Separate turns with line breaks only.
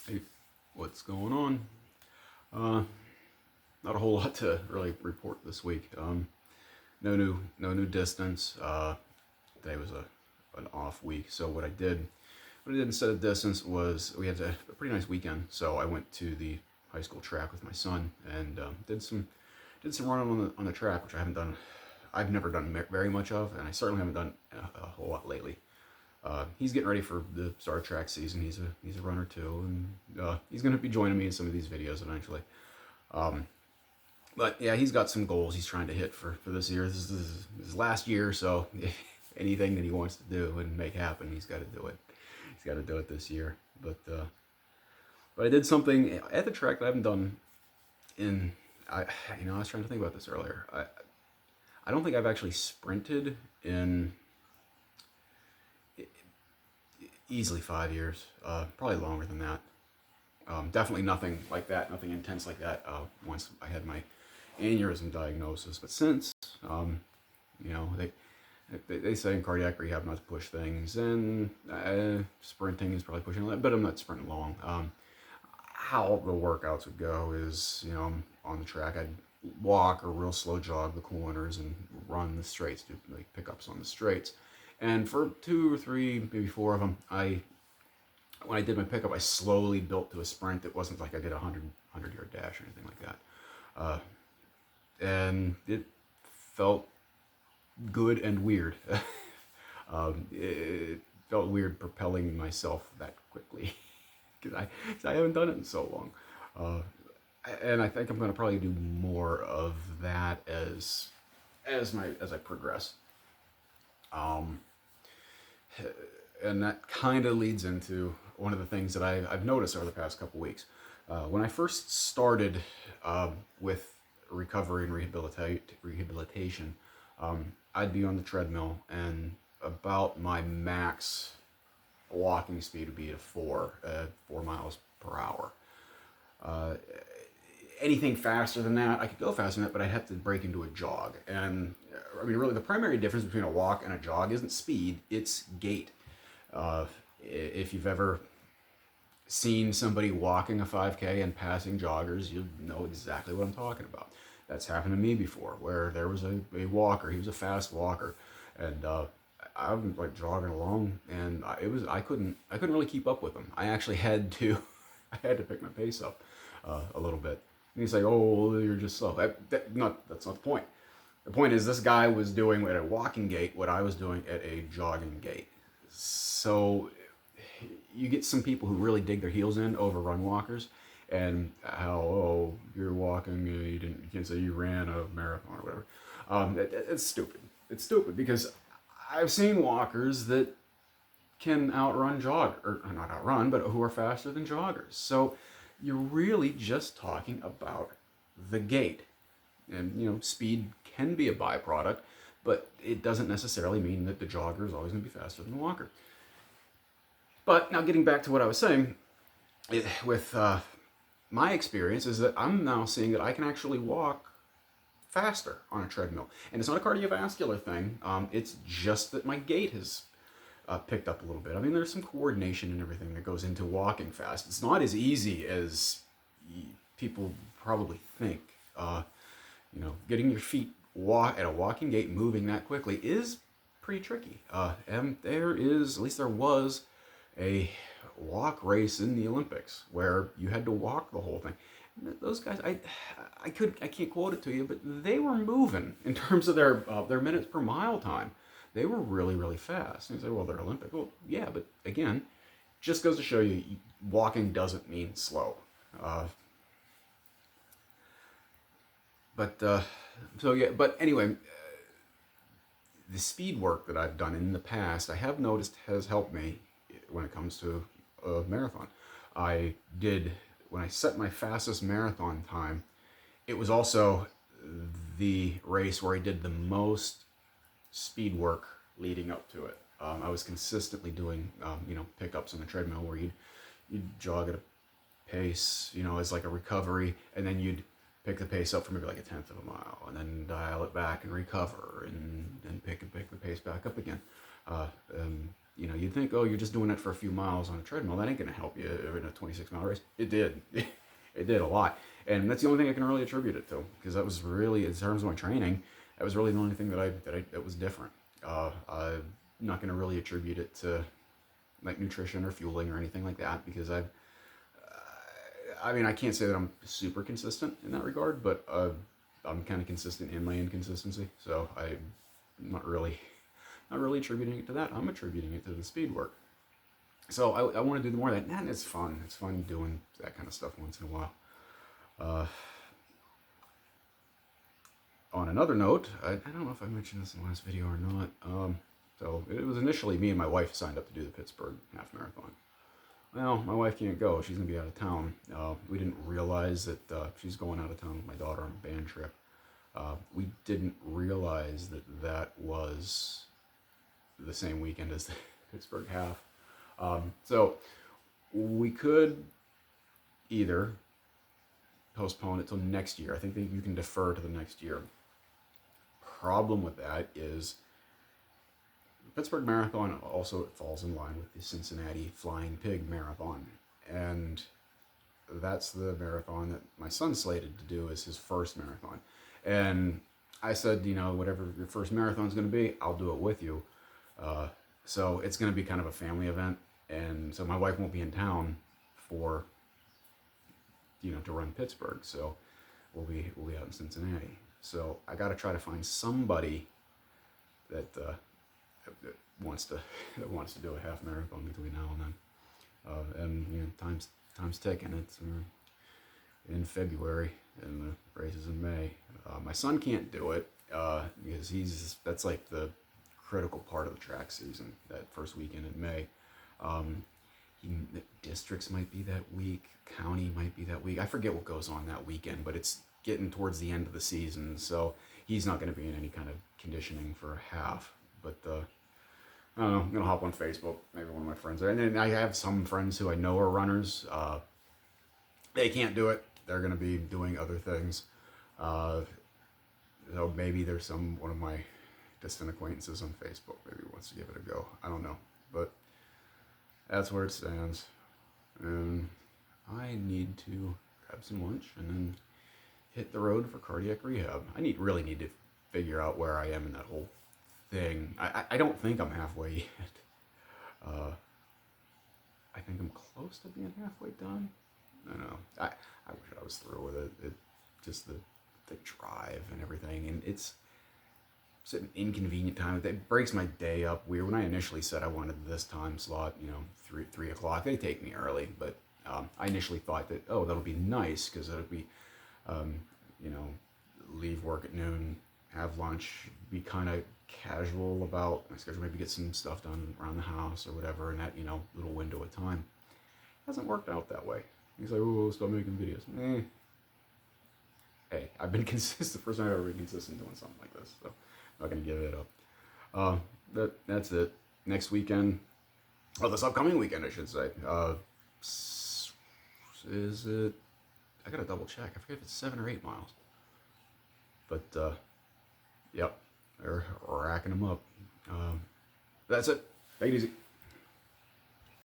Hey, what's going on? Uh, Not a whole lot to really report this week. No new distance. Today was an off week, so what I did instead of distance was we had a pretty nice weekend. So I went to the high school track with my son and did some running on the track, which I haven't done. I've never done very much of, and I certainly haven't done a whole lot lately. He's getting ready for the Star Trek season. He's a runner too, and he's going to be joining me in some of these videos eventually. Um, but yeah, he's got some goals he's trying to hit for this year. This is his last year, so anything that he wants to do and make happen, he's got to do it. He's got to do it this year. But I did something at the track that I haven't done in. I was trying to think about this earlier. I don't think I've actually sprinted in easily 5 years. Probably longer than that. Definitely nothing like that, nothing intense like that. Once I had my aneurysm diagnosis, but since, you know, they say in cardiac rehab not to push things, and sprinting is probably pushing that, but I'm not sprinting long. How the workouts would go is, I'm on the track, I'd walk or real slow jog the corners and run the straights, do like pickups on the straights. And for 2 or 3, maybe 4 of them, when I did my pickup, I slowly built to a sprint. It wasn't like I did a 100-yard dash or anything like that. Uh, and it felt good and weird. It felt weird propelling myself that quickly because I haven't done it in so long. And I think I'm going to probably do more of that as I progress. Um, and that kind of leads into one of the things that I've noticed over the past couple weeks. When I first started with recovery and rehabilitation, I'd be on the treadmill, and about my max walking speed would be at 4 miles per hour. Uh, Anything faster than that, I could go faster than that, but I'd have to break into a jog. And I mean, really, the primary difference between a walk and a jog isn't speed; it's gait. If you've ever seen somebody walking a 5K and passing joggers, you know exactly what I'm talking about. That's happened to me before, where there was a walker. He was a fast walker, and I was like jogging along, and I couldn't really keep up with him. I actually had to I had to pick my pace up a little bit. And he's like, "Oh, well, you're just slow." That's not the point. The point is, this guy was doing at a walking gait what I was doing at a jogging gait. So you get some people who really dig their heels in over run walkers, and how you're walking, you can't say you ran a marathon or whatever. It's stupid. It's stupid because I've seen walkers that can outrun or not outrun, but who are faster than joggers. So you're really just talking about the gait. And speed can be a byproduct, but it doesn't necessarily mean that the jogger is always going to be faster than the walker. But now getting back to what I was saying, with my experience is that I'm now seeing that I can actually walk faster on a treadmill. And it's not a cardiovascular thing. It's just that my gait has picked up a little bit. I mean, there's some coordination and everything that goes into walking fast. It's not as easy as people probably think. Getting your feet at a walking gait, moving that quickly is pretty tricky. And there was a walk race in the Olympics where you had to walk the whole thing. Those guys, I can't quote it to you, but they were moving in terms of their minutes per mile time. They were really, really fast. And you say, well, they're Olympic. Well, yeah, but again, just goes to show you, walking doesn't mean slow. But anyway, the speed work that I've done in the past, I have noticed has helped me when it comes to a marathon. When I set my fastest marathon time, it was also the race where I did the most speed work leading up to it. I was consistently doing, pickups on the treadmill where you'd jog at a pace, as like a recovery, and then you'd pick the pace up for maybe like 1/10 of a mile, and then dial it back and recover, and pick the pace back up again. You know, you'd think, oh, you're just doing it for a few miles on a treadmill. That ain't going to help you in a 26-mile race. It did. It did a lot. And that's the only thing I can really attribute it to, because that was really, in terms of my training, that was really the only thing that was different. I'm not going to really attribute it to like nutrition or fueling or anything like that, because I mean, I can't say that I'm super consistent in that regard, but I'm kind of consistent in my inconsistency. So I'm not really attributing it to that. I'm attributing it to the speed work. So I want to do more of that, and it's fun. It's fun doing that kind of stuff once in a while. On another note, I don't know if I mentioned this in the last video or not. So it was initially me and my wife signed up to do the Pittsburgh half marathon. Well, my wife can't go. She's going to be out of town. We didn't realize that she's going out of town with my daughter on a band trip. We didn't realize that that was the same weekend as the Pittsburgh half. So we could either postpone it till next year. I think that you can defer to the next year. Problem with that is the Pittsburgh Marathon also falls in line with the Cincinnati Flying Pig Marathon. And that's the marathon that my son's slated to do as his first marathon. And I said, you know, whatever your first marathon's going to be, I'll do it with you. So it's going to be kind of a family event. And so my wife won't be in town for, you know, to run Pittsburgh. So we'll be out in Cincinnati. So I got to try to find somebody that wants to do a half marathon between now and then. And you know, time's ticking. It's in February and the race is in May. My son can't do it because that's like the critical part of the track season, that first weekend in May. The districts might be that week, county might be that week. I forget what goes on that weekend, but it's getting towards the end of the season, so he's not going to be in any kind of conditioning for a half. But I don't know, I'm going to hop on Facebook, maybe one of my friends. And then I have some friends who I know are runners. They can't do it. They're going to be doing other things. So maybe there's one of my distant acquaintances on Facebook maybe wants to give it a go. I don't know, but that's where it stands. And I need to grab some lunch and then hit the road for cardiac rehab. I really need to figure out where I am in that whole thing. I don't think I'm halfway yet. I think I'm close to being halfway done. I don't know. I wish I was through with it. Just the drive and everything, and it's an inconvenient time. It breaks my day up weird. When I initially said I wanted this time slot, you know, 3 o'clock, they take me early, but I initially thought that, oh, that'll be nice because it'll be, you know, leave work at noon, have lunch, be kind of casual about my schedule, maybe get some stuff done around the house or whatever in that, you know, little window of time. It hasn't worked out that way. He's like, oh, stop making videos. Hey, I've been consistent. First time I've ever been consistent doing something like this, so I'm not going to give it up. That's it. Next weekend, this upcoming weekend, I should say. Is it? I got to double check. I forget if it's 7 or 8 miles. But, yep, they're racking them up. That's it. Take it easy.